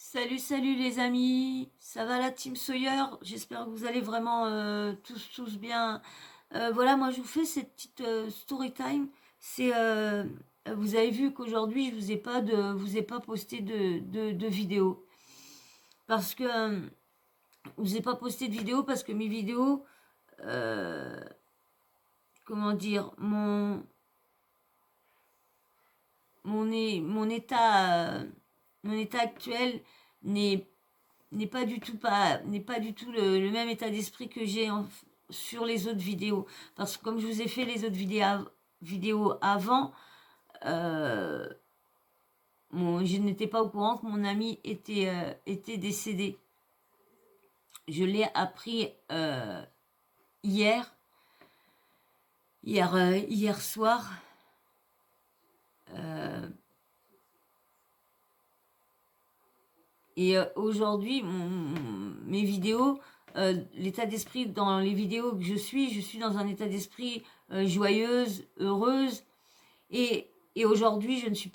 Salut les amis, ça va la team Sawyer? J'espère que vous allez vraiment tous bien. Voilà, moi je vous fais cette petite story time. C'est, vous avez vu qu'aujourd'hui vous ai pas posté de vidéo parce que vous ai pas posté de vidéo parce que mes vidéos, euh, comment dire, mon état actuel n'est n'est pas du tout le même état d'esprit que sur les autres vidéos. Parce que comme je vous ai fait les autres vidéos avant, euh, je n'étais pas au courant que mon ami était décédé. Je l'ai appris hier, hier soir. Euh, et aujourd'hui, mes vidéos, l'état d'esprit dans les vidéos que je suis dans un état d'esprit joyeuse, heureuse. Et aujourd'hui, je ne suis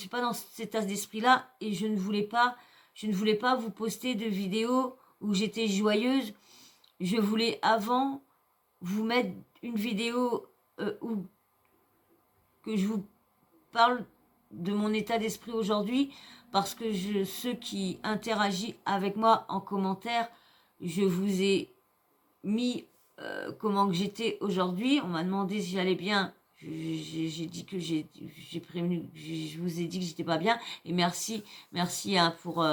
pas dans cet état d'esprit-là et je ne voulais pas vous poster de vidéos où j'étais joyeuse. Je voulais avant vous mettre une vidéo où que je vous parle de mon état d'esprit aujourd'hui parce que ceux qui interagissent avec moi en commentaire, je vous ai mis comment que j'étais aujourd'hui. On m'a demandé si j'allais bien. J'ai dit que j'ai prévenu, je vous ai dit que j'étais pas bien. Et merci hein, pour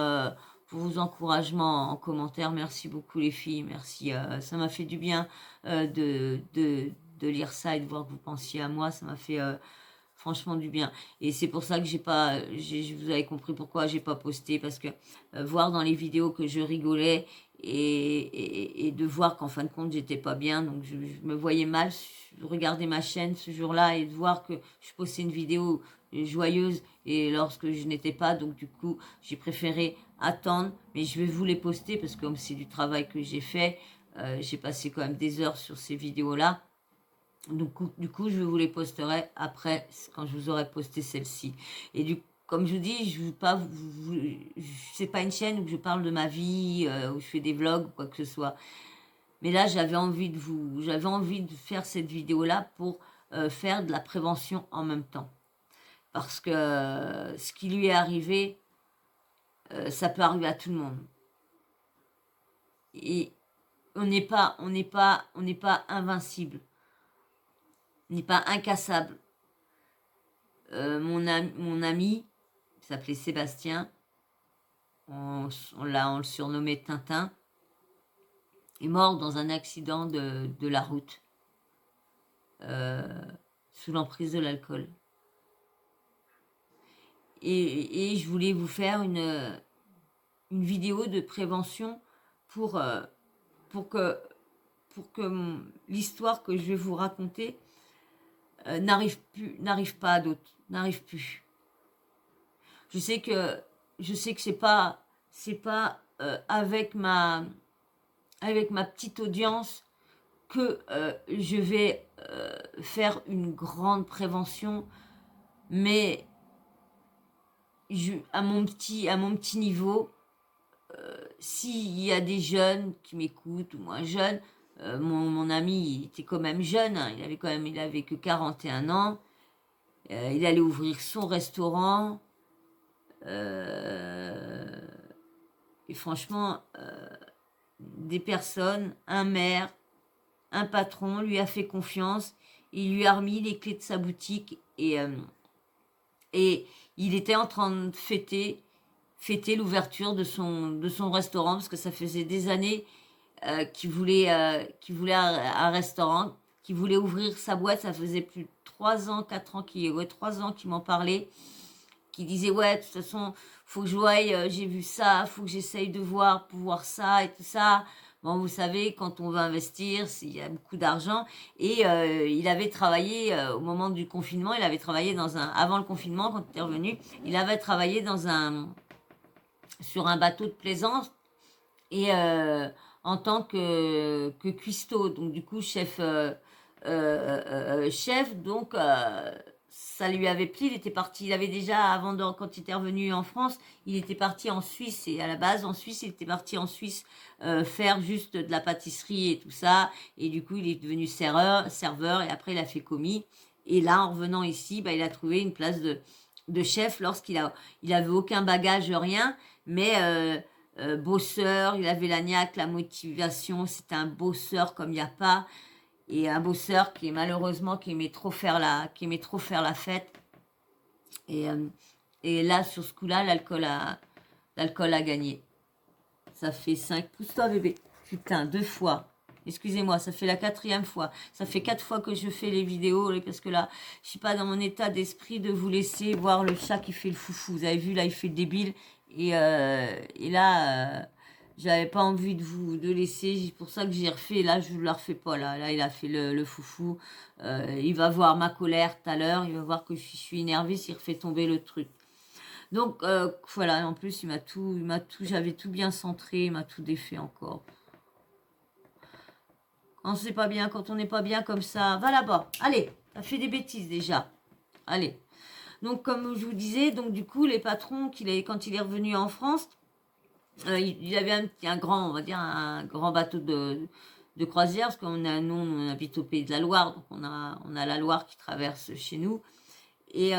vos encouragements en commentaire. Merci beaucoup les filles. Merci, ça m'a fait du bien de lire ça et de voir que vous pensiez à moi. Ça m'a fait franchement du bien. Et c'est pour ça que vous avez compris pourquoi j'ai pas posté, parce que voir dans les vidéos que je rigolais et de voir qu'en fin de compte j'étais pas bien, donc je me voyais mal regarder ma chaîne ce jour-là et de voir que je postais une vidéo joyeuse et lorsque je n'étais pas, donc du coup j'ai préféré attendre, mais je vais vous les poster parce que comme c'est du travail que j'ai fait, j'ai passé quand même des heures sur ces vidéos-là. Donc, du coup, je vous les posterai après, quand je vous aurai posté celle-ci. Et comme je vous dis, je veux pas, c'est pas une chaîne où je parle de ma vie, où je fais des vlogs ou quoi que ce soit. Mais là, j'avais envie de faire cette vidéo-là pour faire de la prévention en même temps. Parce que ce qui lui est arrivé, ça peut arriver à tout le monde. Et on n'est pas invincible. On n'est pas incassable. Mon ami s'appelait Sébastien, on le surnommait Tintin, est mort dans un accident de la route, sous l'emprise de l'alcool. Et je voulais vous faire une vidéo de prévention pour, pour que, pour que l'histoire que je vais vous raconter n'arrive pas à d'autres, n'arrive plus. Je sais que c'est pas avec ma petite audience que je vais faire une grande prévention, mais à mon petit niveau, s'il y a des jeunes qui m'écoutent ou moins jeunes, mon ami il était quand même jeune, hein, il avait que 41 ans, il allait ouvrir son restaurant. Et franchement, des personnes, un maire, un patron lui a fait confiance, il lui a remis les clés de sa boutique et il était en train de fêter l'ouverture de son restaurant parce que ça faisait des années qu'il voulait un restaurant, qu'il voulait ouvrir sa boîte. Ça faisait plus de 3 ans, 4 ans, 3 ans qu'il m'en parlait, qui disait ouais, de toute façon faut que je voie, j'ai vu ça, faut que j'essaye de voir pour voir ça et tout ça. Bon, vous savez, quand on veut investir, il y a beaucoup d'argent. Et il avait travaillé au moment du confinement, il avait travaillé avant le confinement, quand il est revenu, il avait travaillé sur un bateau de plaisance et en tant que cuistot, donc du coup chef, donc ça lui avait plu, il était parti, il avait déjà, quand il était revenu en France, il était parti en Suisse, et à la base, en Suisse, il était parti en Suisse faire juste de la pâtisserie et tout ça, et du coup, il est devenu serveur, et après, il a fait commis, et là, en revenant ici, bah, il a trouvé une place de chef il avait aucun bagage, rien, mais bosseur, il avait la niaque, la motivation, c'était un bosseur comme il n'y a pas, et un bosseur qui est malheureusement qui aimait trop faire la fête. Et, euh, et là, sur ce coup-là, l'alcool a gagné. Ça fait 5. Pousse-toi, bébé. Putain, 2 fois. Excusez-moi, ça fait la 4e fois. Ça fait 4 fois que je fais les vidéos, parce que là, je suis pas dans mon état d'esprit de vous laisser voir le chat qui fait le foufou. Vous avez vu, là, il fait le débile. Et là, j'avais pas envie de laisser. C'est pour ça que j'ai refait. Là, je ne le refais pas. Là, il a fait le foufou. Il va voir ma colère tout à l'heure. Il va voir que je suis énervée s'il refait tomber le truc. Donc voilà, en plus j'avais tout bien centré, il m'a tout défait encore. Quand c'est pas bien, quand on n'est pas bien comme ça, va là-bas. Allez, t'as fait des bêtises déjà. Allez. Donc comme je vous disais, donc du coup les patrons quand il est revenu en France, il avait un grand, on va dire un grand bateau de croisière parce nous on habite au pays de la Loire, donc on a la Loire qui traverse chez nous et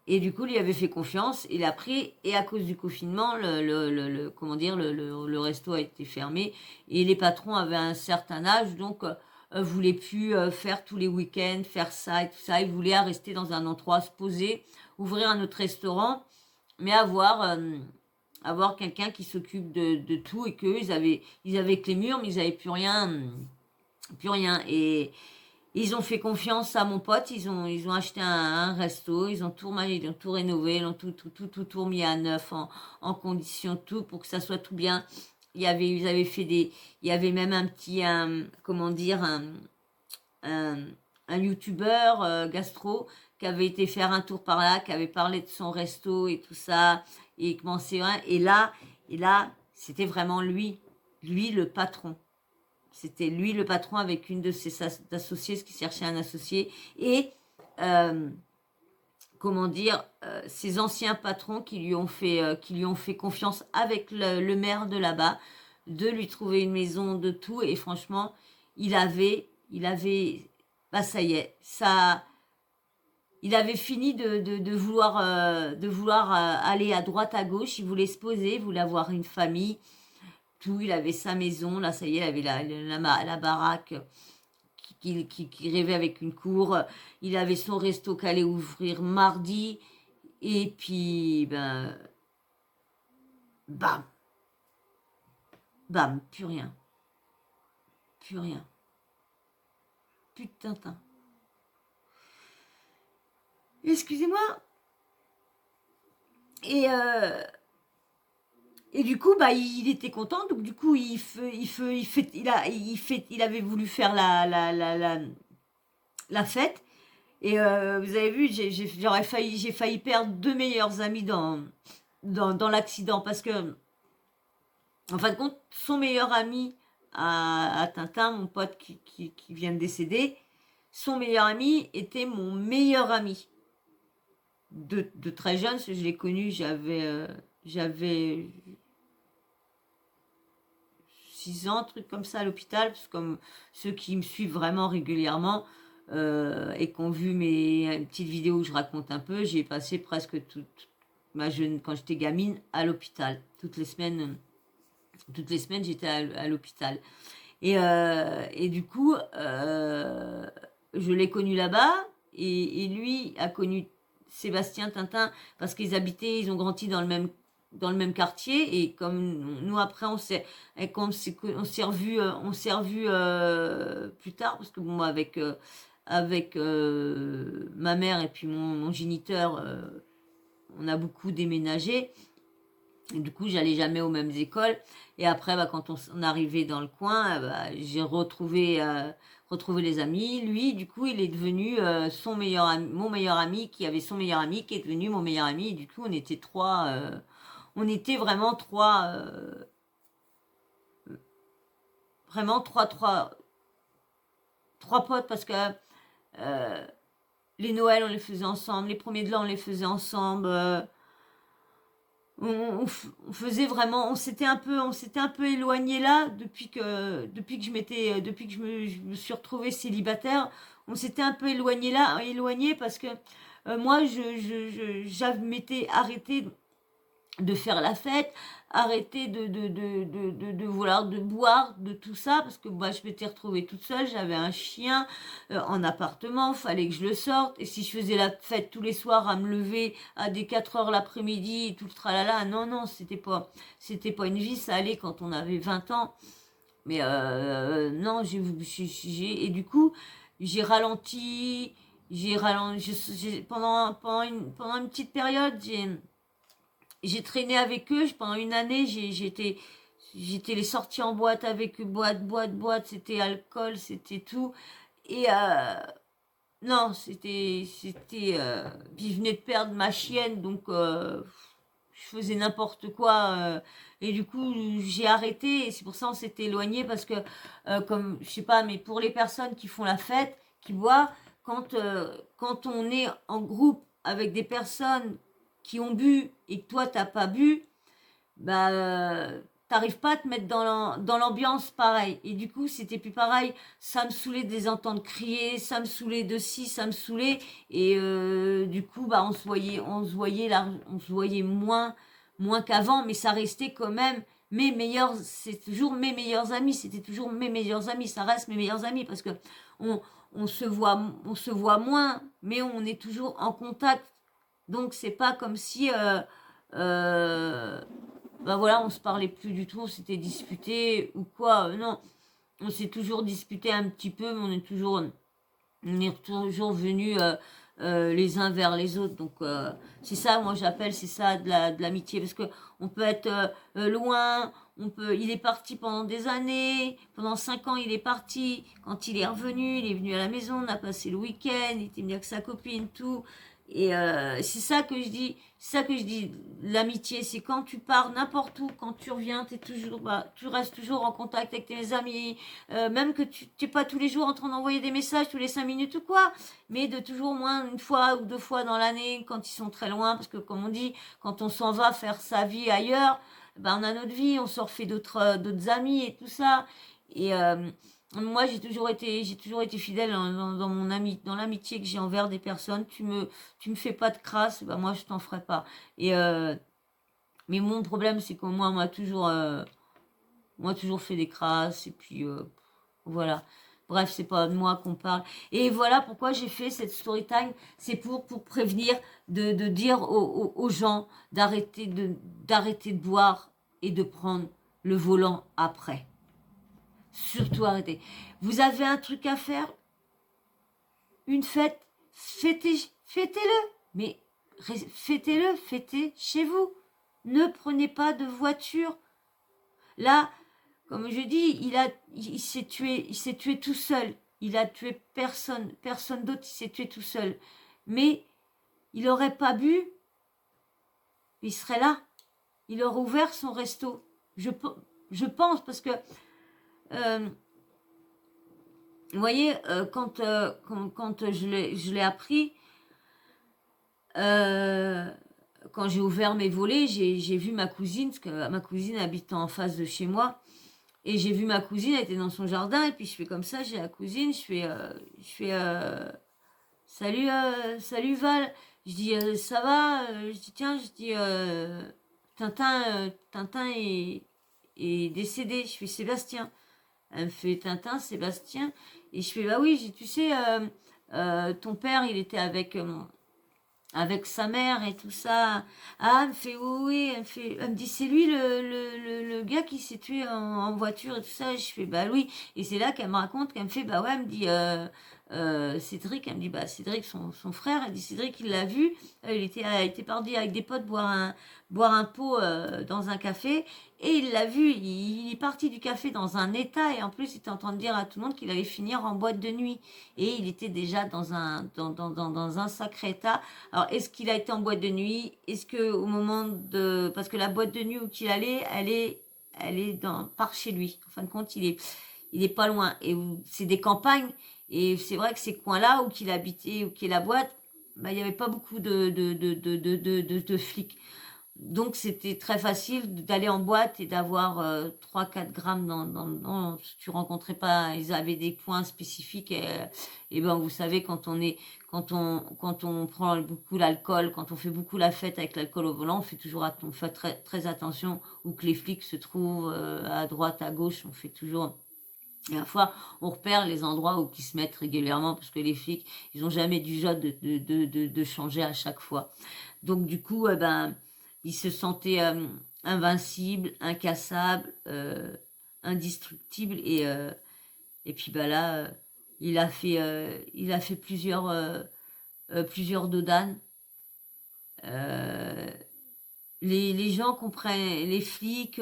et du coup, il lui avait fait confiance, il a pris, et à cause du confinement, comment dire, le resto a été fermé, et les patrons avaient un certain âge, donc voulaient plus faire tous les week-ends, faire ça et tout ça, ils voulaient rester dans un endroit, se poser, ouvrir un autre restaurant, mais avoir quelqu'un qui s'occupe de tout, et qu'eux, ils avaient que les murs, mais ils n'avaient plus rien, plus rien, et ils ont fait confiance à mon pote, ils ont acheté un resto, ils ont tout rénové, ils ont tout remis à neuf en condition, tout pour que ça soit tout bien. Ils avaient fait il y avait même comment dire, un, un youtubeur gastro qui avait été faire un tour par là, qui avait parlé de son resto et tout ça, et commençait, hein, et là, c'était vraiment lui le patron. C'était lui le patron avec une de ses associées, qui cherchait un associé. Et, comment dire, ses anciens patrons qui lui ont fait confiance avec le maire de là-bas, de lui trouver une maison, de tout. Et franchement, bah ça y est, il avait fini de vouloir aller à droite, à gauche. Il voulait se poser, il voulait avoir une famille. Tout, il avait sa maison, là ça y est, il avait la baraque qui rêvait avec une cour, il avait son resto qui allait ouvrir mardi, et puis ben bam, bam, plus rien, plus rien, plus de Tintin. Excusez-moi. Et et du coup, bah, il était content, donc du coup, il avait voulu faire la fête. Et vous avez vu, j'ai failli perdre 2 meilleurs amis dans l'accident parce que, en fin de compte, son meilleur ami à Tintin, mon pote qui vient de décéder, son meilleur ami était mon meilleur ami de très jeune. Je l'ai connu, j'avais 6 ans, truc comme ça à l'hôpital, parce que comme ceux qui me suivent vraiment régulièrement et qui ont vu mes petites vidéos où je raconte un peu, j'ai passé presque toute ma jeune, quand j'étais gamine, à l'hôpital. Toutes les semaines, j'étais à l'hôpital. Et du coup, je l'ai connu là-bas, et lui a connu Sébastien Tintin parce ils ont grandi dans le même quartier, et comme nous après on s'est revu plus tard, parce que bon, avec ma mère et puis mon géniteur, on a beaucoup déménagé. Et du coup, j'allais jamais aux mêmes écoles. Et après, bah, quand on arrivait dans le coin, bah, j'ai retrouvé les amis. Lui, du coup, il est devenu mon meilleur ami, qui avait son meilleur ami, qui est devenu mon meilleur ami. Et du coup, on était trois. On était vraiment trois potes, parce que les Noëls, on les faisait ensemble, les premiers de l'an, on les faisait ensemble. On faisait vraiment, on s'était un peu éloigné là depuis que je me suis retrouvée célibataire. On s'était un peu éloigné parce que moi, m'étais arrêté de faire la fête, arrêter vouloir de boire, de tout ça, parce que moi je m'étais retrouvée toute seule, j'avais un chien en appartement, fallait que je le sorte, et si je faisais la fête tous les soirs à me lever à des 4 heures l'après-midi, et tout le tralala, non, non, c'était pas une vie, ça allait quand on avait 20 ans, mais non, et du coup, j'ai ralenti, pendant une petite période, j'ai traîné avec eux pendant une année. J'étais les sorties en boîte avec eux, boîte. C'était alcool, c'était tout. Et non, puis je venais de perdre ma chienne, donc je faisais n'importe quoi. Et du coup, j'ai arrêté. Et c'est pour ça qu'on s'était éloigné parce que, comme je sais pas, mais pour les personnes qui font la fête, qui boivent, quand on est en groupe avec des personnes qui ont bu et que toi t'as pas bu, bah t'arrives pas à te mettre dans l'ambiance pareil. Et du coup c'était plus pareil, ça me saoulait de les entendre crier, ça me saoulait de ci, ça me saoulait. Et du coup bah on se voyait moins qu'avant, mais ça restait quand même c'est toujours mes meilleurs amis, c'était toujours mes meilleurs amis, ça reste mes meilleurs amis parce que on, on se voit moins, mais on est toujours en contact. Donc c'est pas comme si euh, ben voilà, on se parlait plus du tout, on s'était disputé ou quoi. Non, on s'est toujours disputé un petit peu, mais on est toujours venus les uns vers les autres. Donc c'est ça, moi j'appelle, c'est ça de l'amitié, parce que on peut être loin, il est parti pendant des années, pendant 5 ans il est parti. Quand il est venu à la maison, on a passé le week-end, il était venu avec sa copine, tout. Et c'est ça que je dis, l'amitié, c'est quand tu pars n'importe où, quand tu reviens, tu restes toujours en contact avec tes amis, même que tu n'es pas tous les jours en train d'envoyer des messages tous les 5 minutes ou quoi, mais de toujours moins une fois ou deux fois dans l'année quand ils sont très loin, parce que comme on dit, quand on s'en va faire sa vie ailleurs, ben on a notre vie, on se refait d'autres amis et tout ça. Et moi, j'ai toujours été fidèle dans mon ami, dans l'amitié que j'ai envers des personnes. Tu me fais pas de crasse, ben moi je t'en ferai pas. Et mais mon problème, c'est que moi toujours fait des crasses et puis voilà. Bref, c'est pas de moi qu'on parle. Et voilà pourquoi j'ai fait cette story time. C'est pour prévenir, de dire aux gens d'arrêter de boire et de prendre le volant après. Surtout arrêtez. Vous avez un truc à faire, une fête, fêtez-le. Mais fêtez chez vous. Ne prenez pas de voiture. Là, comme je dis, il s'est tué tout seul. Il a tué personne d'autre, il s'est tué tout seul. Mais il n'aurait pas bu, il serait là. Il aurait ouvert son resto. Je pense, parce que, vous voyez, quand je l'ai appris, quand j'ai ouvert mes volets, j'ai vu ma cousine, parce que ma cousine habite en face de chez moi. Et j'ai vu ma cousine, elle était dans son jardin, et puis je fais comme ça, j'ai la cousine, salut Val. Je dis, ça va? Je dis, tiens, Tintin est décédé. Je fais Sébastien. Elle me fait Tintin, Sébastien. Et je fais, bah oui, tu sais, ton père, il était avec sa mère et tout ça. Ah, elle me fait, oui, oui, elle me dit, c'est lui le gars qui s'est tué en voiture et tout ça. Je fais, bah oui. Et c'est là qu'elle me raconte, qu'elle me fait, bah ouais, elle me dit, Cédric, elle me dit, bah Cédric, son frère, elle dit, Cédric, il l'a vu, il était parti avec des potes boire un pot dans un café, et il l'a vu, il est parti du café dans un état, et en plus, il était en train de dire à tout le monde qu'il allait finir en boîte de nuit. Et il était déjà dans un sacré état. Alors, est-ce qu'il a été en boîte de nuit? Est-ce que au moment de... Parce que la boîte de nuit où il allait, elle est par chez lui. En fin de compte, il est pas loin. Et c'est des campagnes. Et c'est vrai que ces coins-là où qu'il habitait, où qu'il est la boîte, bah, il n'y avait pas beaucoup de flics. Donc c'était très facile d'aller en boîte et d'avoir 3-4 grammes tu rencontrais pas, ils avaient des points spécifiques et ben vous savez quand on prend beaucoup l'alcool, quand on fait beaucoup la fête avec l'alcool au volant, on fait très, très attention où que les flics se trouvent à droite, à gauche, on fait toujours. Et à la fois, on repère les endroits où ils se mettent régulièrement parce que les flics, ils ont jamais du genre de changer à chaque fois. Donc du coup, ben, il se sentait invincible, incassable, indestructible et puis bah là, il a fait plusieurs dodanes. Euh, les gens comprennent, les flics,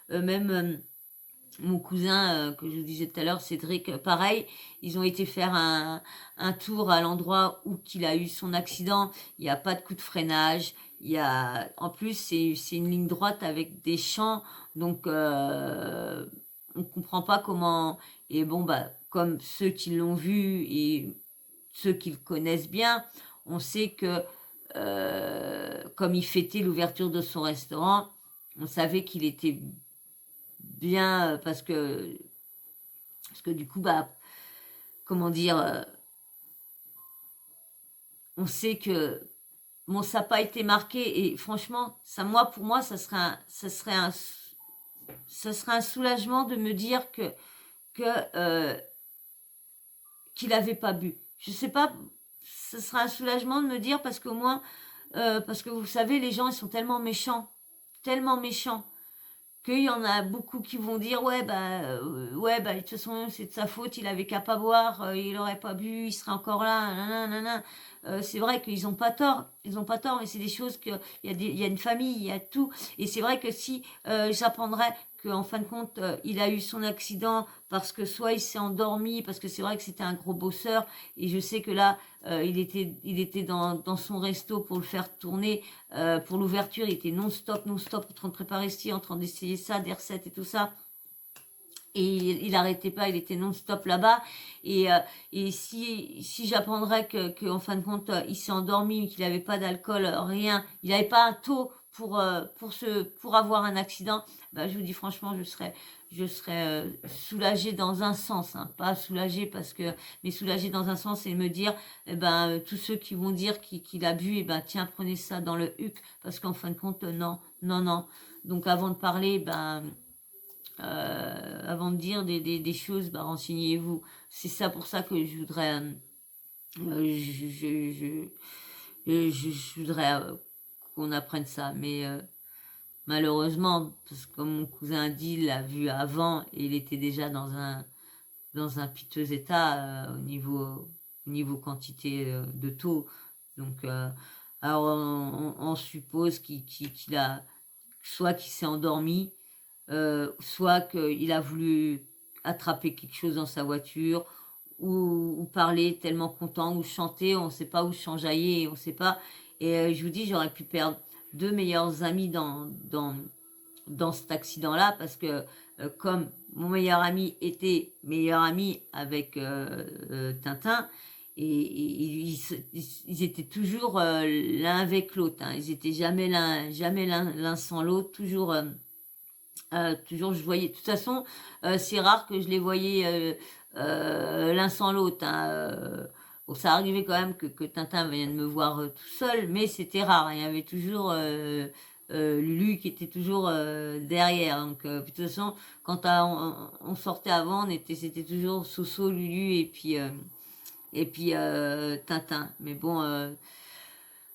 même mon cousin que je vous disais tout à l'heure, Cédric, pareil, ils ont été faire un tour à l'endroit où qu'il a eu son accident. Il n'y a pas de coup de freinage. En plus, c'est une ligne droite avec des champs, donc on comprend pas comment. Et bon, bah, comme ceux qui l'ont vu et ceux qui le connaissent bien, on sait que comme il fêtait l'ouverture de son restaurant, on savait qu'il était bien parce que du coup bah comment dire on sait que mon ça n'a pas été marqué et franchement pour moi ça serait un soulagement de me dire que qu'il avait pas bu. Je sais pas, ce serait un soulagement de me dire parce qu'au moins parce que vous savez les gens ils sont tellement méchants qu'il y en a beaucoup qui vont dire ouais bah de toute façon c'est de sa faute, il avait qu'à pas boire, il aurait pas bu, il serait encore là, nanana. C'est vrai qu'ils ont pas tort, mais c'est des choses que il y a une famille, il y a tout, et c'est vrai que si j'apprendrais qu'en fin de compte il a eu son accident parce que soit il s'est endormi, parce que c'est vrai que c'était un gros bosseur, et je sais que là il était dans son resto pour le faire tourner pour l'ouverture, il était non-stop, en train de préparer ci, en train d'essayer ça, des recettes et tout ça. Et il arrêtait pas, il était non-stop là-bas. Et si j'apprendrais que en fin de compte, il s'est endormi, qu'il n'avait pas d'alcool, rien, il n'avait pas un taux pour avoir un accident, bah, je vous dis franchement, je serais soulagée dans un sens, hein, pas soulagée mais soulagée dans un sens et me dire, eh ben, tous ceux qui vont dire qu'il a bu, eh ben, tiens, prenez ça dans le huc, parce qu'en fin de compte, non, non, non. Donc avant de parler, ben, avant de dire des choses, bah, renseignez-vous. C'est ça pour ça que je voudrais, je voudrais qu'on apprenne ça. Mais malheureusement, parce que comme mon cousin dit, l'a vu avant, et il était déjà dans un piteux état au niveau quantité de taux. Donc, alors on suppose qu'il a, soit qu'il s'est endormi, soit qu'il a voulu attraper quelque chose dans sa voiture, ou parler tellement content, ou chanter, on ne sait pas, où s'enjailler, on ne sait pas. Et je vous dis, j'aurais pu perdre deux meilleurs amis dans cet accident-là, parce que comme mon meilleur ami était meilleur ami avec Tintin, ils étaient toujours l'un avec l'autre, hein. Ils étaient jamais l'un sans l'autre, toujours toujours je voyais. De toute façon, c'est rare que je les voyais l'un sans l'autre, hein. Bon, ça arrivait quand même que Tintin vienne me voir tout seul, mais c'était rare. Il y avait toujours Lulu qui était toujours derrière. Donc, de toute façon, quand on sortait avant, c'était toujours Soso, Lulu et puis Tintin. Mais bon,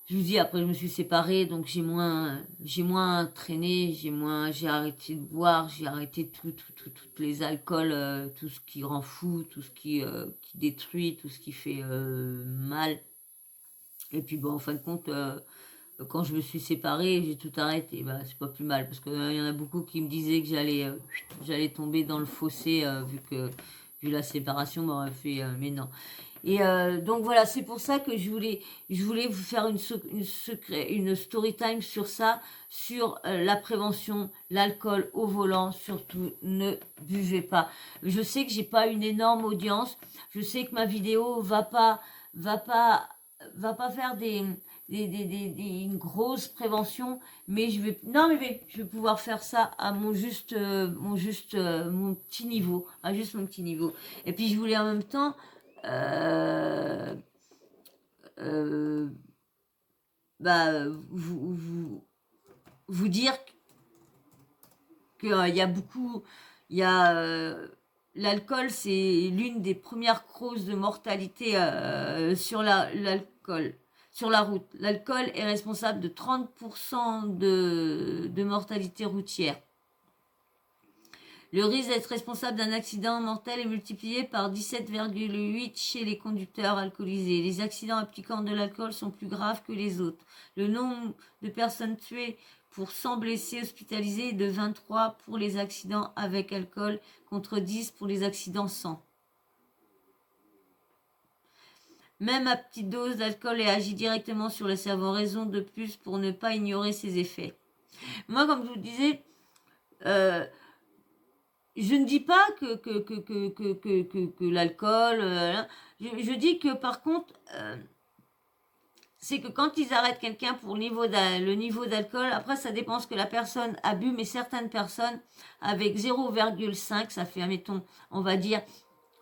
je vous dis, après je me suis séparée, donc j'ai moins traîné, j'ai arrêté de boire, j'ai arrêté toutes les alcools, tout ce qui rend fou, tout ce qui détruit, tout ce qui fait mal. Et puis bon, en fin de compte, quand je me suis séparée, j'ai tout arrêté. Bah, c'est pas plus mal, parce qu'il y en a beaucoup qui me disaient que j'allais tomber dans le fossé, vu la séparation m'aurait fait, mais non. Et donc voilà, c'est pour ça que je voulais vous faire une story time sur ça, sur la prévention, l'alcool au volant, surtout ne buvez pas. Je sais que j'ai pas une énorme audience, je sais que ma vidéo va pas, va pas faire une grosse prévention, mais non mais je vais pouvoir faire ça à mon petit niveau, à juste mon petit niveau. Et puis je voulais en même temps euh, euh, bah, vous dire qu'il y a beaucoup, il y a l'alcool, c'est l'une des premières causes de mortalité sur l'alcool. Sur la route, l'alcool est responsable de 30% de mortalité routière. Le risque d'être responsable d'un accident mortel est multiplié par 17,8 chez les conducteurs alcoolisés. Les accidents impliquant de l'alcool sont plus graves que les autres. Le nombre de personnes tuées pour 100 blessés hospitalisés est de 23 pour les accidents avec alcool contre 10 pour les accidents sans. Même à petite dose, l'alcool agit directement sur le cerveau, raison de plus pour ne pas ignorer ses effets. Moi, comme je vous disais, je ne dis pas que l'alcool, je dis que par contre, c'est que quand ils arrêtent quelqu'un pour le niveau d'alcool, après ça dépend ce que la personne a bu, mais certaines personnes avec 0,5, ça fait, admettons, on va dire,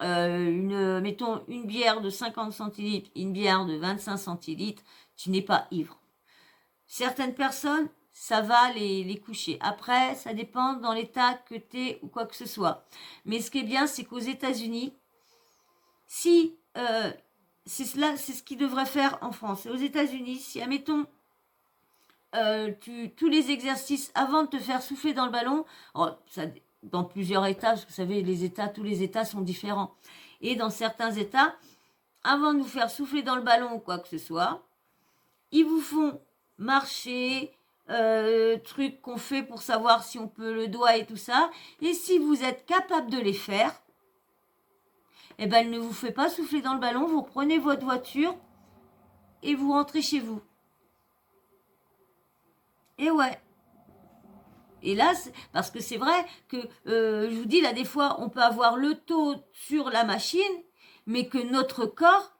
mettons une bière de 50 centilitres, une bière de 25 centilitres, tu n'es pas ivre. Certaines personnes, ça va les coucher. Après, ça dépend dans l'état que t'es ou quoi que ce soit. Mais ce qui est bien, c'est qu'aux États-Unis, si c'est ce qu'ils devraient faire en France. Et aux États-Unis, si, admettons, tous les exercices avant de te faire souffler dans le ballon, dans plusieurs états, parce que vous savez, tous les états sont différents. Et dans certains états, avant de vous faire souffler dans le ballon ou quoi que ce soit, ils vous font marcher, trucs qu'on fait pour savoir si on peut le doigt et tout ça. Et si vous êtes capable de les faire, eh ben, elle ne vous fait pas souffler dans le ballon, vous prenez votre voiture et vous rentrez chez vous. Et ouais. Et là, parce que c'est vrai que, je vous dis, là, des fois, on peut avoir le taux sur la machine, mais que notre corps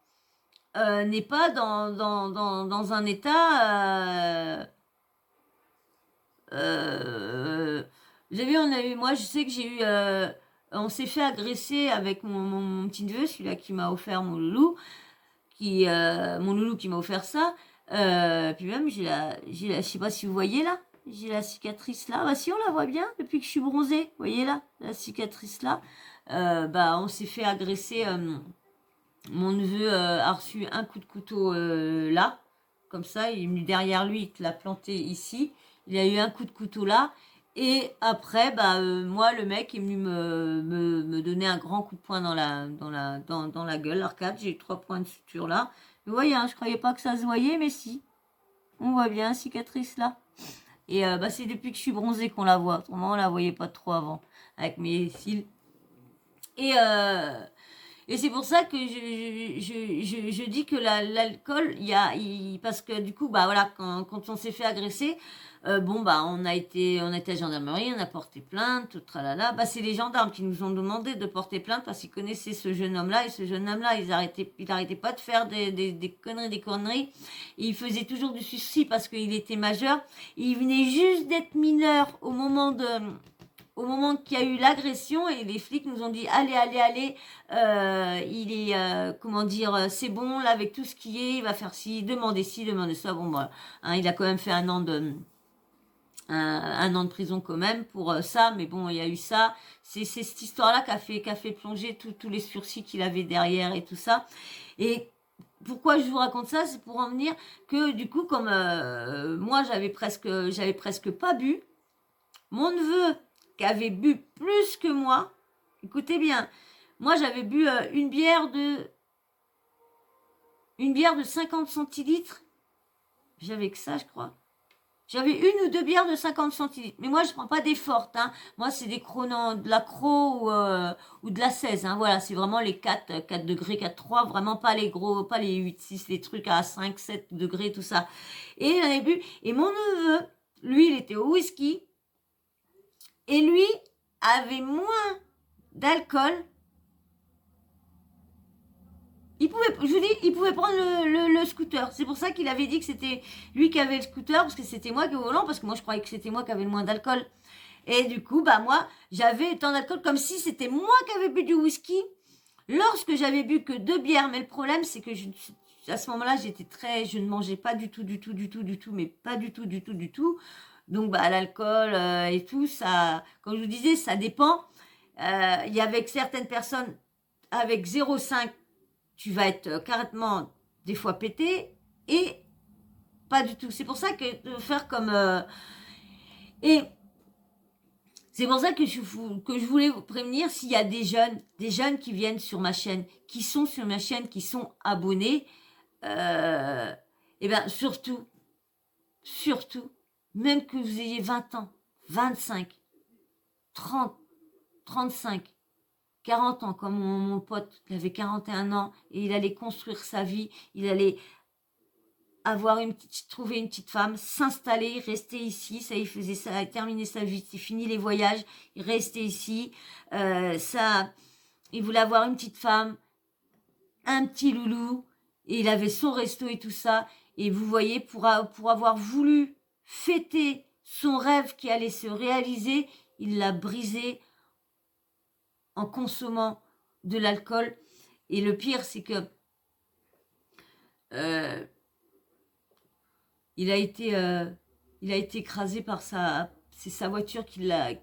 n'est pas dans un état... vous avez vu, moi, je sais que j'ai eu... on s'est fait agresser avec mon petit neveu, celui-là qui m'a offert mon loulou, mon loulou qui m'a offert ça. Puis même, je sais pas si vous voyez là, j'ai la cicatrice là. Bah si, on la voit bien depuis que je suis bronzée. Vous voyez là, la cicatrice là. Bah on s'est fait agresser. Mon neveu a reçu un coup de couteau là, comme ça. Il est venu derrière lui, il l'a planté ici. Il a eu un coup de couteau là. Et après, bah, moi, le mec est venu me donner un grand coup de poing dans la gueule, l'arcade. J'ai eu 3 points de suture là. Vous voyez, hein, je croyais pas que ça se voyait, mais si. On voit bien, cicatrice là. Et bah, c'est depuis que je suis bronzée qu'on la voit. Autrement, on la voyait pas trop avant, avec mes cils. Et c'est pour ça que je dis que l'alcool, parce que du coup, bah voilà, quand on s'est fait agresser, bon bah on a été à la gendarmerie, on a porté plainte, tout tralala. Bah c'est les gendarmes qui nous ont demandé de porter plainte parce qu'ils connaissaient ce jeune homme-là, et ce jeune homme-là, il arrêtait pas de faire des conneries. Et il faisait toujours du souci parce qu'il était majeur. Il venait juste d'être mineur au moment qu'il y a eu l'agression, et les flics nous ont dit allez, il est comment dire, c'est bon là avec tout ce qui est, il va faire ci, demander ça. Bon bah hein, il a quand même fait un an de prison quand même pour ça, mais bon, il y a eu ça. C'est cette histoire-là qui a fait plonger tous les sursis qu'il avait derrière et tout ça. Et pourquoi je vous raconte ça, c'est pour en venir que du coup, comme moi j'avais presque pas bu, mon neveu qui avait bu plus que moi, écoutez bien, moi j'avais bu une bière de 50 centilitres, j'avais que ça je crois. J'avais une ou deux bières de 50 centilitres. Mais moi, je prends pas des fortes. Hein. Moi, c'est des chronos, de la Cro ou de la 16. Hein. Voilà, c'est vraiment les 4 degrés, 4,3. Vraiment pas les gros, pas les 8, 6, les trucs à 5, 7 degrés, tout ça. Et j'en ai bu. Et mon neveu, lui, il était au whisky. Et lui avait moins d'alcool. Il pouvait, je vous dis, il pouvait prendre le scooter. C'est pour ça qu'il avait dit que c'était lui qui avait le scooter, parce que c'était moi qui au volant, parce que moi je croyais que c'était moi qui avait le moins d'alcool. Et du coup, bah moi, j'avais tant d'alcool comme si c'était moi qui avais bu du whisky. Lorsque j'avais bu que 2 bières, mais le problème c'est que à ce moment-là, je ne mangeais pas du tout, mais pas du tout. Donc bah l'alcool et tout, ça, comme je vous disais, ça dépend. Il y avait certaines personnes avec 0,5 tu vas être carrément des fois pété et pas du tout. C'est pour ça que de faire comme... et c'est pour ça que je voulais vous prévenir s'il y a des jeunes qui viennent sur ma chaîne, qui sont sur ma chaîne, qui sont abonnés, et bien surtout, même que vous ayez 20 ans, 25, 30, 35, 40 ans, comme mon pote qui avait 41 ans, et il allait construire sa vie, il allait trouver une petite femme, s'installer, rester ici, ça il faisait ça, terminer sa vie, c'est fini les voyages, il restait ici, il voulait avoir une petite femme, un petit loulou, et il avait son resto et tout ça, et vous voyez, pour avoir voulu fêter son rêve qui allait se réaliser, il l'a brisé en consommant de l'alcool. Et le pire, c'est que il a été écrasé par c'est sa voiture il a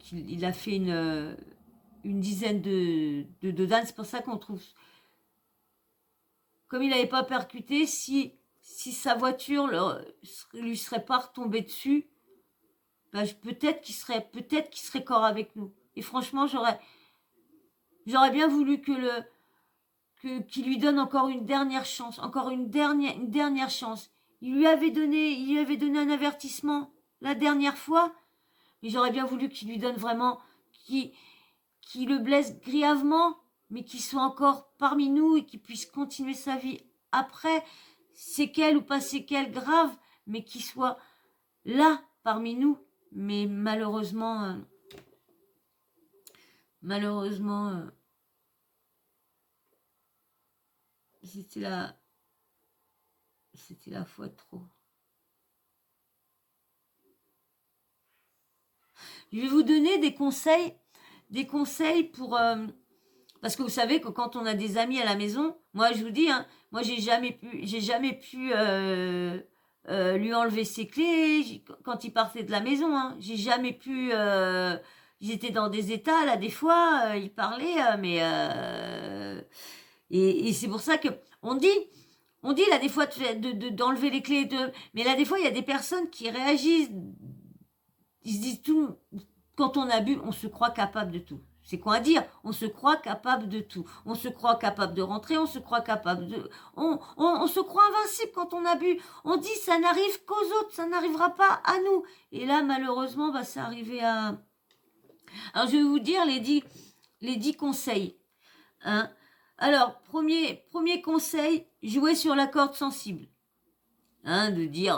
fait une dizaine de dames. C'est pour ça qu'on trouve, comme il n'avait pas percuté, si sa voiture lui serait pas retombée dessus, bah, peut-être qu'il serait corps avec nous. Et franchement, j'aurais bien voulu qu'il lui donne encore une dernière chance, une dernière chance. Il lui avait donné un avertissement la dernière fois, mais j'aurais bien voulu qu'il lui donne vraiment, qu'il le blesse grièvement, mais qu'il soit encore parmi nous et qu'il puisse continuer sa vie après, séquelles ou pas séquelles graves, mais qu'il soit là parmi nous. Mais malheureusement, c'était la fois de trop. Je vais vous donner des conseils pour... parce que vous savez que quand on a des amis à la maison, moi je vous dis, hein, moi j'ai jamais pu lui enlever ses clés quand il partait de la maison. Hein, j'ai jamais pu... j'étais dans des états, là, des fois, il parlait, mais... et c'est pour ça que on dit là des fois d'enlever les clés, mais là des fois il y a des personnes qui réagissent, ils se disent tout, quand on a bu, on se croit capable de tout. C'est quoi à dire? On se croit capable de tout. On se croit capable de rentrer, on se croit capable de... On se croit invincible quand on a bu. On dit ça n'arrive qu'aux autres, ça n'arrivera pas à nous. Et là, malheureusement, bah, ça arrivait à... Alors, je vais vous dire les 10 conseils. Hein? Alors, premier conseil, jouer sur la corde sensible. Hein, de dire,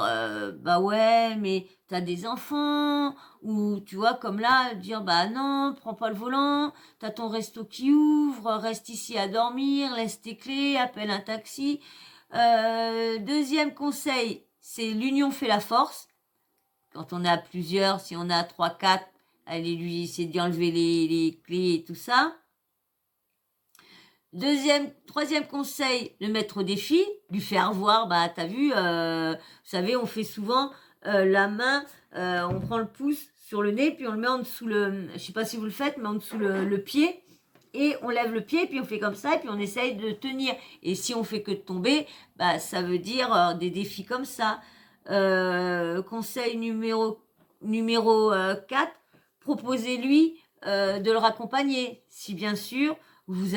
bah ouais, mais t'as des enfants, ou tu vois, comme là, dire, bah non, prends pas le volant, t'as ton resto qui ouvre, reste ici à dormir, laisse tes clés, appelle un taxi. Deuxième conseil, c'est l'union fait la force. Quand on est à plusieurs, si on a 3, 4, allez lui essayer d'y enlever les clés et tout ça. Troisième conseil, le mettre au défi, lui faire voir, bah t'as vu, vous savez, on fait souvent la main, on prend le pouce sur le nez, puis on le met en dessous je sais pas si vous le faites, mais en dessous le pied, et on lève le pied, puis on fait comme ça, et puis on essaye de tenir. Et si on fait que de tomber, bah ça veut dire des défis comme ça. Conseil numéro 4, proposez-lui de le raccompagner, si bien sûr vous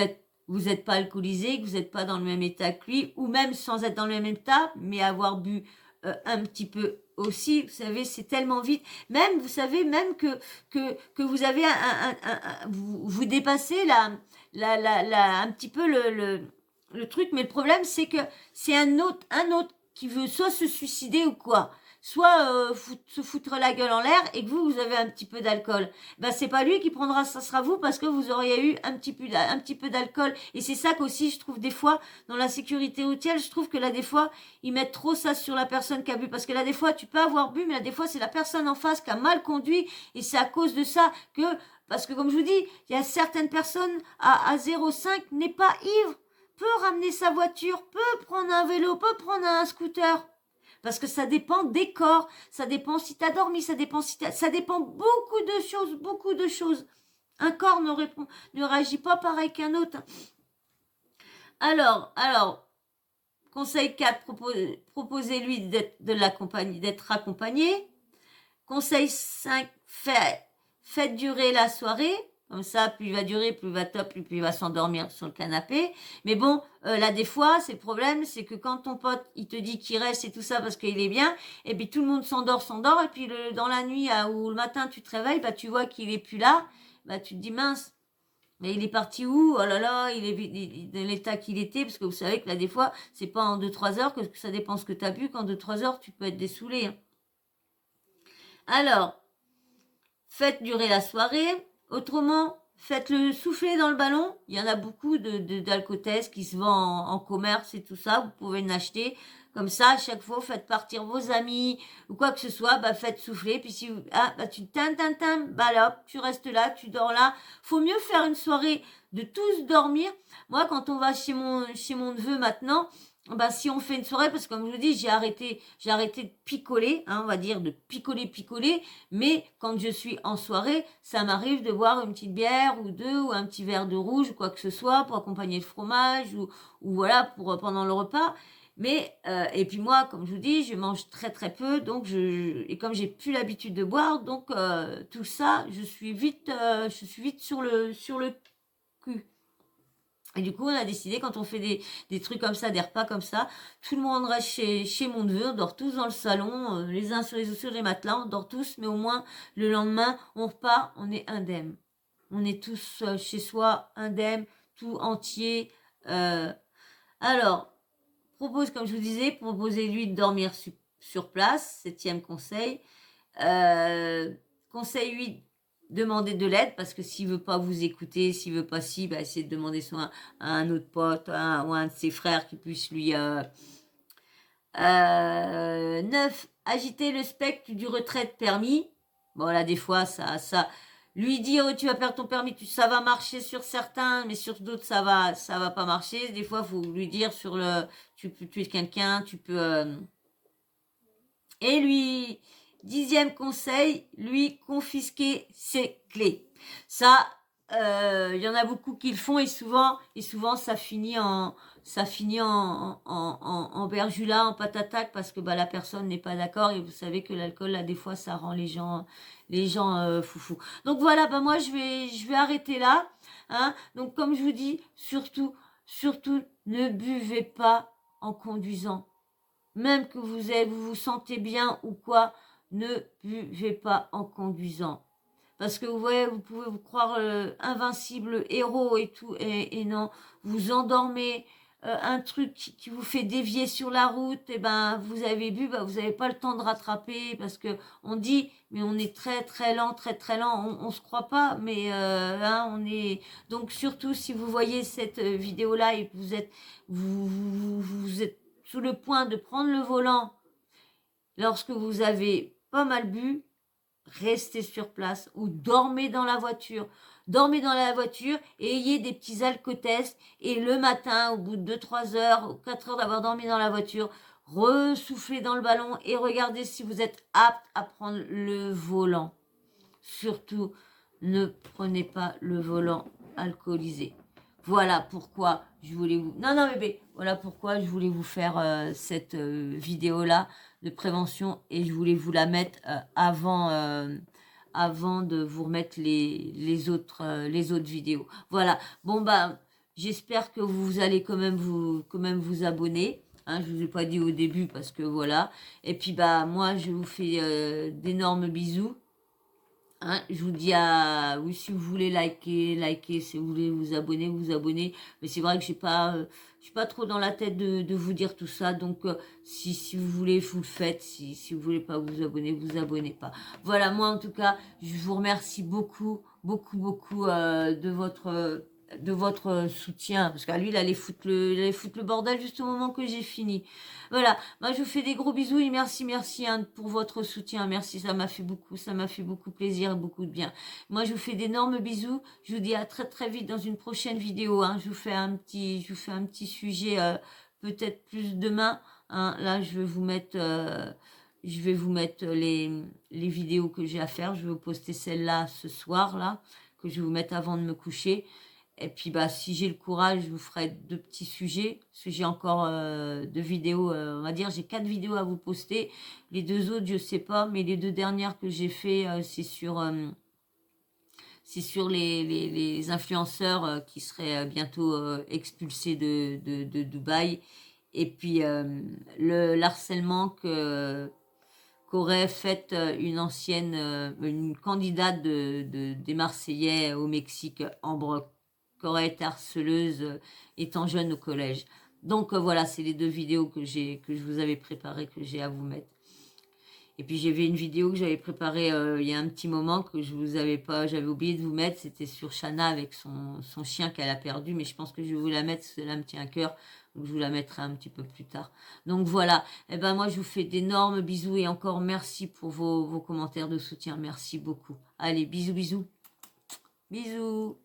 n'êtes pas alcoolisé, que vous n'êtes pas dans le même état que lui, ou même sans être dans le même état, mais avoir bu un petit peu aussi, vous savez, c'est tellement vite. Même, vous savez, même que vous avez vous dépassez un petit peu le truc, mais le problème, c'est que c'est un autre qui veut soit se suicider ou quoi, soit se foutre la gueule en l'air et que vous avez un petit peu d'alcool. Ben, c'est pas lui qui prendra, ça sera vous parce que vous auriez eu un petit peu d'alcool. Et c'est ça qu'aussi, je trouve, des fois, dans la sécurité routière, je trouve que là, des fois, ils mettent trop ça sur la personne qui a bu. Parce que là, des fois, tu peux avoir bu, mais là, des fois, c'est la personne en face qui a mal conduit. Et c'est à cause de ça que, parce que comme je vous dis, il y a certaines personnes à 0,5 n'est pas ivre, peut ramener sa voiture, peut prendre un vélo, peut prendre un scooter. Parce que ça dépend des corps, ça dépend si tu as dormi, ça dépend ça dépend beaucoup de choses. Un corps ne réagit pas pareil qu'un autre. Alors, conseil 4, proposez-lui d'être accompagné. Conseil 5, faites durer la soirée. Comme ça, plus il va durer, plus il va top, plus il va s'endormir sur le canapé. Mais bon, là, des fois, c'est le problème, c'est que quand ton pote, il te dit qu'il reste et tout ça parce qu'il est bien, et puis tout le monde s'endort, et puis dans la nuit ou le matin, tu te réveilles, bah, tu vois qu'il est plus là, bah, tu te dis mince. Mais il est parti où? Oh là là, il est dans l'état qu'il était, parce que vous savez que là, des fois, c'est pas en 2-3 heures que ça dépend ce que tu as bu, qu'en 2-3 heures, tu peux être dessoulé. Hein. Alors, faites durer la soirée. Autrement, faites-le souffler dans le ballon. Il y en a beaucoup d'alcotest qui se vend en commerce et tout ça. Vous pouvez en acheter. Comme ça, à chaque fois, faites partir vos amis ou quoi que ce soit, bah, faites souffler. Puis si vous, tu bah là, hop, tu restes là, tu dors là. Faut mieux faire une soirée de tous dormir. Moi, quand on va chez mon neveu maintenant, bah, si on fait une soirée, parce que comme je vous dis, j'ai arrêté de picoler, hein, on va dire de picoler, mais quand je suis en soirée, ça m'arrive de boire une petite bière ou deux, ou un petit verre de rouge, ou quoi que ce soit, pour accompagner le fromage, ou voilà, pour pendant le repas. Mais, et puis moi, comme je vous dis, je mange très très peu, donc et comme j'ai plus l'habitude de boire, donc tout ça, je suis vite sur le cul. Et du coup, on a décidé, quand on fait des trucs comme ça, des repas comme ça, tout le monde reste chez mon neveu, on dort tous dans le salon, les uns sur les matelas, on dort tous, mais au moins, le lendemain, on repart, on est indemne. On est tous chez soi, indemne, tout entier. Alors, comme je vous disais, proposez-lui de dormir sur place, 7e conseil. Conseil 8, demandez de l'aide, parce que s'il veut pas vous écouter, s'il veut pas bah, essayez de demander soit à un autre pote ou un de ses frères qui puisse lui... 9, agiter le spectre du retrait de permis. Bon, là, des fois, ça lui dire tu vas perdre ton permis, ça va marcher sur certains, mais sur d'autres, ça va pas marcher. Des fois, faut lui dire tu peux tuer quelqu'un, tu peux... Et lui, 10e conseil, lui confisquer ses clés. Ça, y en a beaucoup qui le font et souvent ça finit en bergula, en patatac parce que bah la personne n'est pas d'accord et vous savez que l'alcool là des fois ça rend les gens foufous. Donc voilà, bah moi je vais arrêter là. Hein. Donc comme je vous dis, surtout ne buvez pas en conduisant. Même que vous vous sentez bien ou quoi, ne buvez pas en conduisant. Parce que vous voyez, vous pouvez vous croire invincible, héros et tout, et non, vous endormez, un truc qui vous fait dévier sur la route, et ben vous avez bu, vous n'avez pas le temps de rattraper, parce que on dit, mais on est très très lent, on se croit pas, mais hein, on est. Donc surtout si vous voyez cette vidéo là et que vous êtes sous le point de prendre le volant lorsque vous avez pas mal bu, restez sur place ou dormez dans la voiture. Dormez dans la voiture et ayez des petits alcotests et le matin, au bout de 2-3 heures ou 4 heures d'avoir dormi dans la voiture, ressoufflez dans le ballon et regardez si vous êtes apte à prendre le volant. Surtout, ne prenez pas le volant alcoolisé. Voilà pourquoi je voulais vous... Non, bébé. Voilà pourquoi je voulais vous faire cette vidéo-là de prévention et je voulais vous la mettre avant de vous remettre les autres vidéos. Voilà. Bon, bah, j'espère que vous allez quand même vous abonner. Hein, je vous ai pas dit au début parce que voilà. Et puis bah moi je vous fais d'énormes bisous. Hein, je vous dis à oui si vous voulez liker, si vous voulez vous abonner, vous abonnez. Mais c'est vrai que je suis pas trop dans la tête de vous dire tout ça. Donc si vous voulez, vous le faites. Si vous voulez pas vous abonnez pas. Voilà, moi en tout cas, je vous remercie beaucoup de votre soutien. Parce qu'à lui, il allait foutre le bordel juste au moment que j'ai fini. Voilà, moi je vous fais des gros bisous et merci hein, pour votre soutien. Merci, ça m'a fait beaucoup plaisir et beaucoup de bien. Moi je vous fais d'énormes bisous. Je vous dis à très vite dans une prochaine vidéo. Hein. Je vous fais un petit sujet peut-être plus demain. Hein. Là je vais vous mettre les vidéos que j'ai à faire. Je vais vous poster celle-là ce soir là que je vais vous mettre avant de me coucher. Et puis bah si j'ai le courage, je vous ferai deux petits sujets. Parce que j'ai encore deux vidéos, on va dire, j'ai 4 vidéos à vous poster. Les deux autres, je sais pas, mais les deux dernières que j'ai fait, c'est sur les influenceurs qui seraient bientôt expulsés de Dubaï. Et puis le harcèlement qu'aurait fait une candidate des Marseillais au Mexique, Ambre, qui aurait été harceleuse étant jeune au collège. Donc voilà, c'est les deux vidéos que je vous avais préparées, que j'ai à vous mettre. Et puis j'ai vu une vidéo que j'avais préparée il y a un petit moment que je vous avais pas, j'avais oublié de vous mettre. C'était sur Shana avec son chien qu'elle a perdu, mais je pense que je vais vous la mettre, celle-là me tient à cœur. Donc je vous la mettrai un petit peu plus tard. Donc voilà, et ben moi je vous fais d'énormes bisous et encore merci pour vos commentaires de soutien. Merci beaucoup. Allez, bisous. Bisous.